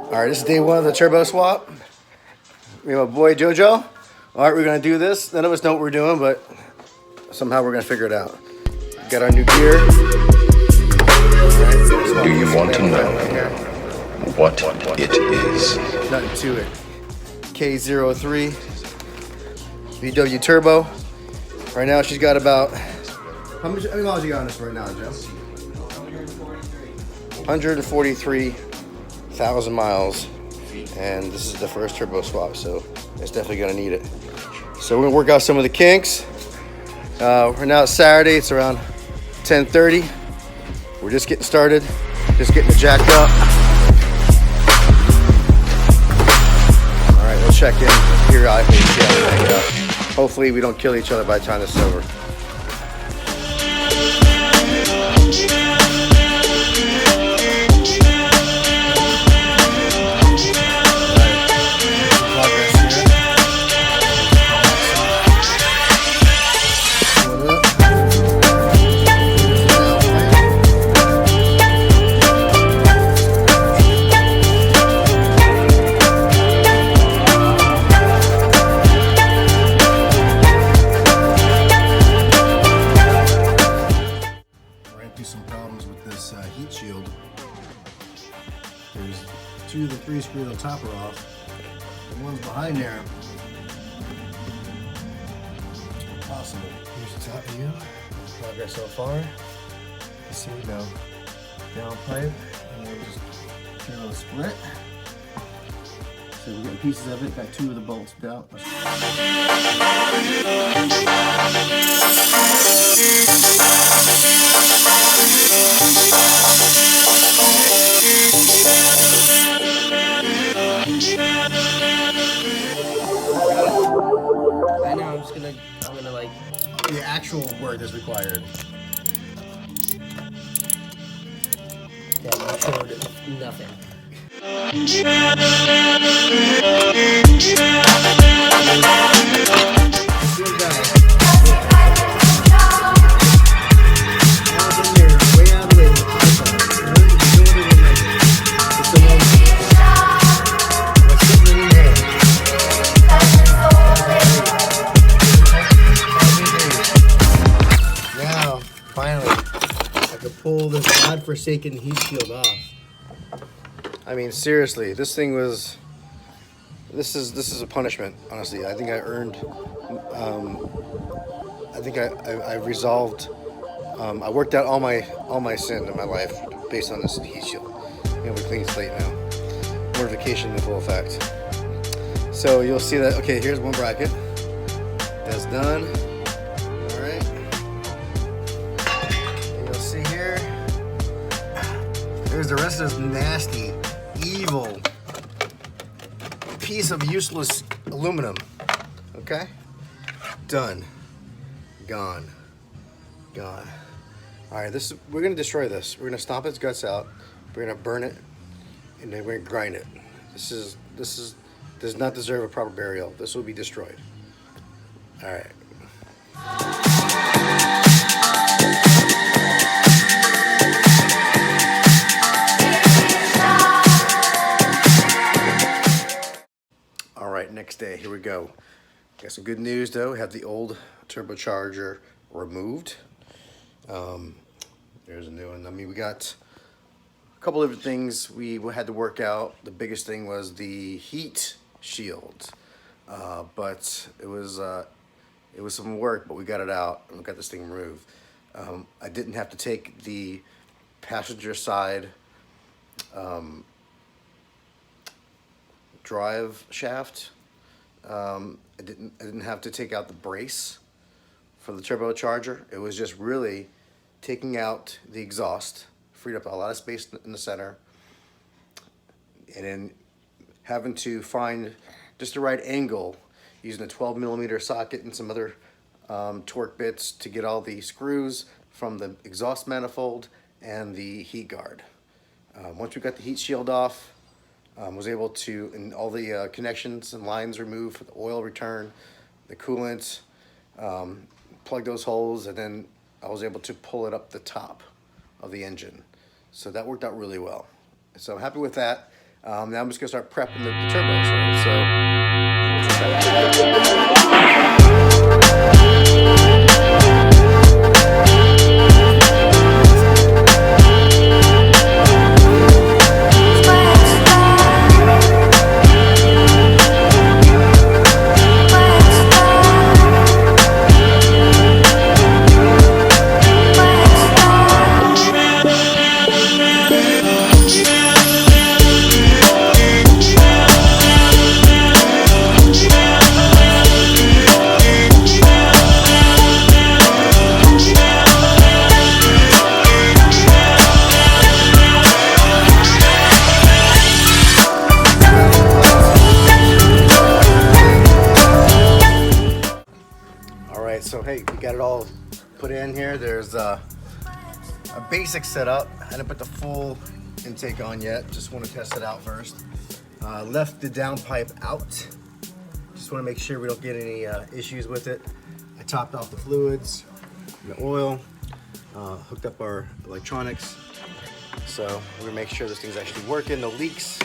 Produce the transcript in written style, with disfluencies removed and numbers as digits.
All right, this is day one of the turbo swap. We have a boy Jojo. All right, we're gonna do this. None of us know what we're doing, but somehow we're gonna figure it out. Got our new gear. Right, Do you want to know what it is? Nothing to it. K03 VW turbo. Right now she's got about how many miles you got on this right now, Joe? 143,000 miles, and this is the first turbo swap, so it's definitely gonna need it. So we're gonna work out some of the kinks. Right now it's Saturday, it's around 10:30. We're just getting started, just getting it jacked up. All right, we'll check in periodically and see how we make it up. Hopefully we don't kill each other by the time this is over. Some problems with this heat shield. There's 2 of the 3 screws on top are off. The ones behind there. Impossible. Here's the top view. Progress so far. You see now. Down pipe, and then just do a little split. So we're getting pieces of it. Got 2 of the bolts out. I know, I'm gonna like... The actual word is required. Yeah, I showed nothing. Finally, I could pull this godforsaken heat shield off. I mean, seriously, this thing was. This is a punishment. Honestly, I think I earned. I think I resolved. I worked out all my sin in my life based on this heat shield. We have a clean slate now. Mortification in full effect. So you'll see that. Okay, here's one bracket. That's done. There's the rest of this nasty, evil piece of useless aluminum. Okay? Done. Gone. Gone. Alright, we're gonna destroy this. We're gonna stomp its guts out, we're gonna burn it, and then we're gonna grind it. This does not deserve a proper burial. This will be destroyed. Alright. Next day, here we go. Got some good news though. Have the old turbocharger removed. There's a new one. I mean, we got a couple of different things we had to work out. The biggest thing was the heat shield, but it was some work, but we got it out and we got this thing removed. I didn't have to take the passenger side drive shaft. I didn't have to take out the brace for the turbocharger. It was just really taking out the exhaust, freed up a lot of space in the center, and then having to find just the right angle using a 12mm socket and some other torque bits to get all the screws from the exhaust manifold and the heat guard. Once we got the heat shield off, was able to, and all the connections and lines removed for the oil return, the coolant, plug those holes, and then I was able to pull it up the top of the engine. So that worked out really well. So I'm happy with that. Now I'm just gonna start prepping the turbos, right? All right, so hey, we got it all put in here. There's a basic setup. I didn't put the full intake on yet. Just want to test it out first. Left the downpipe out. Just want to make sure we don't get any issues with it. I topped off the fluids, the oil, hooked up our electronics. So we're gonna make sure this thing's actually working, no leaks.